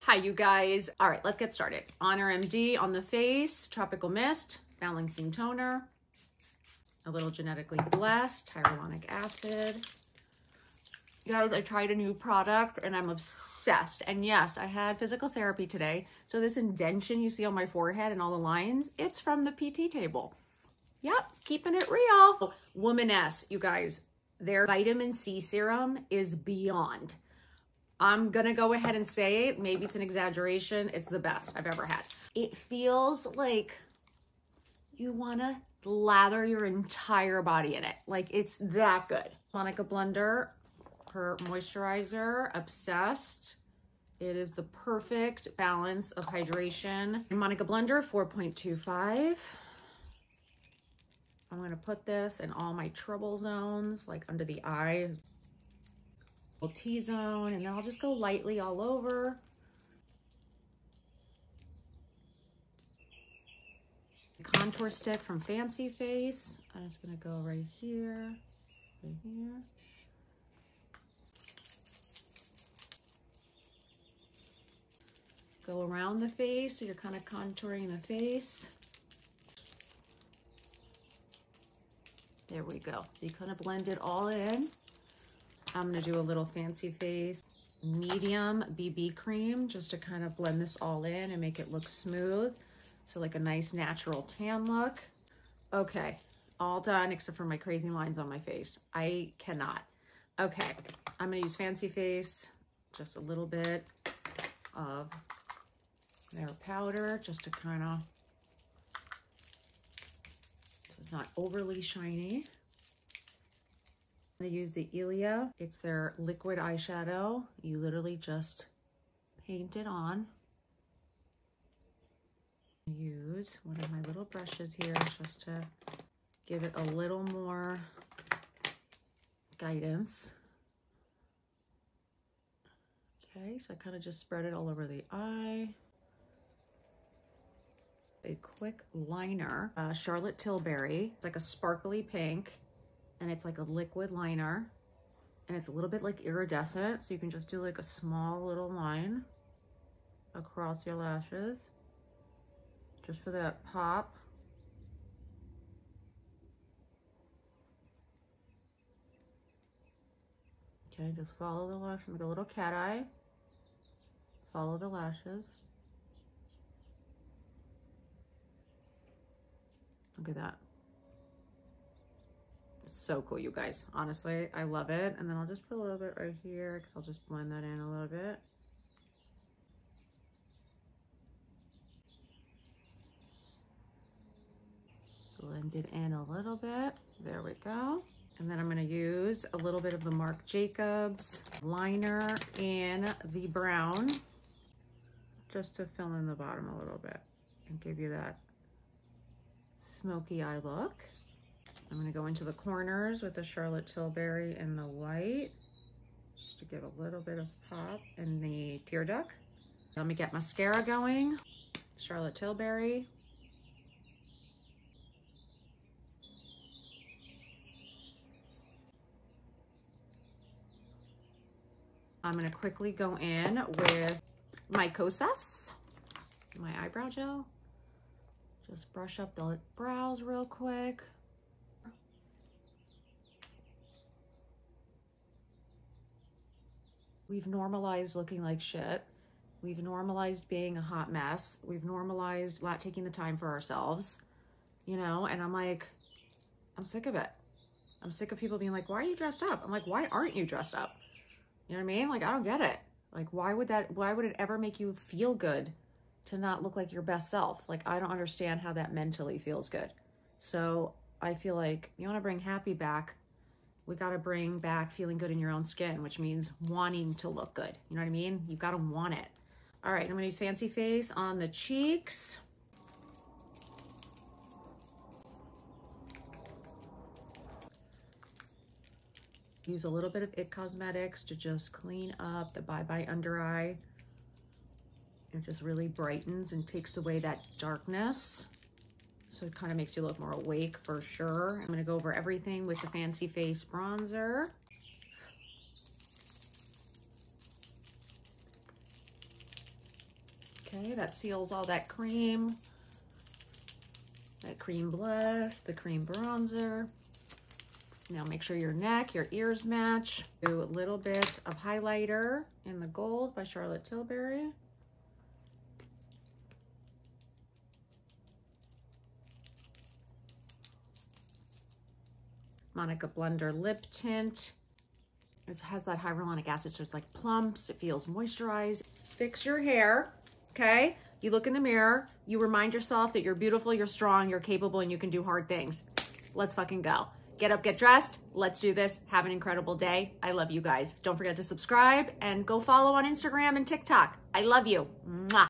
Hi, you guys. All right, let's get started. Honor MD on the face, Tropical Mist, Balancing Toner, a little Genetically Blessed, Hyaluronic Acid. You guys, I tried a new product and I'm obsessed. And yes, I had physical therapy today. So this indentation you see on my forehead and all the lines, it's from the PT table. Yep, keeping it real. Womaness, you guys, their vitamin C serum is beyond. I'm gonna go ahead and say it. Maybe it's an exaggeration. It's the best I've ever had. It feels like you wanna lather your entire body in it. Like it's that good. Monika Blunder, her moisturizer, obsessed. It is the perfect balance of hydration. Monika Blunder 4.25. I'm gonna put this in all my trouble zones, like under the eye, T-zone, and then I'll just go lightly all over. Contour stick from Fancy Face. I'm just gonna go right here, right here. Go around the face, so you're kind of contouring the face. There we go. So you kind of blend it all in. I'm gonna do a little Fancy Face medium BB cream just to kind of blend this all in and make it look smooth. So like a nice natural tan look. Okay, all done except for my crazy lines on my face. I cannot. Okay, I'm gonna use Fancy Face, just a little bit of their powder just to kind of, so it's not overly shiny. I'm gonna use the Ilia. It's their liquid eyeshadow. You literally just paint it on. Use one of my little brushes here just to give it a little more guidance. Okay, so I kind of just spread it all over the eye. A quick liner, Charlotte Tilbury. It's like a sparkly pink. And it's like a liquid liner, and it's a little bit like iridescent, so you can just do like a small little line across your lashes just for that pop. Okay, just follow the lash, make a little cat eye, follow the lashes. Look at that. So cool, you guys. Honestly, I love it. And then I'll just put a little bit right here because I'll just blend that in a little bit. Blend it in a little bit. There we go. And then I'm going to use a little bit of the Marc Jacobs liner in the brown just to fill in the bottom a little bit and give you that smoky eye look. I'm gonna go into the corners with the Charlotte Tilbury and the white, just to give a little bit of pop, and the tear duct. Let me get mascara going. Charlotte Tilbury. I'm gonna quickly go in with my Kosas, my eyebrow gel. Just brush up the brows real quick. We've normalized looking like shit. We've normalized being a hot mess. We've normalized not taking the time for ourselves, you know? And I'm like, I'm sick of it. I'm sick of people being like, why are you dressed up? I'm like, why aren't you dressed up? You know what I mean? Like, I don't get it. Like, why would it ever make you feel good to not look like your best self? Like, I don't understand how that mentally feels good. So I feel like you want to bring happy back. We got to bring back feeling good in your own skin, which means wanting to look good. You know what I mean? You've got to want it. All right, I'm going to use Fancy Face on the cheeks. Use a little bit of It Cosmetics to just clean up the bye-bye under eye. It just really brightens and takes away that darkness. So it kind of makes you look more awake for sure. I'm going to go over everything with the Fancy Face bronzer. Okay, that seals all that cream blush, the cream bronzer. Now make sure your neck, your ears match. Do a little bit of highlighter in the gold by Charlotte Tilbury. Monika Blunder lip tint. It has that hyaluronic acid, so it's like plumps. It feels moisturized. Fix your hair, okay? You look in the mirror. You remind yourself that you're beautiful, you're strong, you're capable, and you can do hard things. Let's fucking go. Get up, get dressed. Let's do this. Have an incredible day. I love you guys. Don't forget to subscribe and go follow on Instagram and TikTok. I love you. Mwah.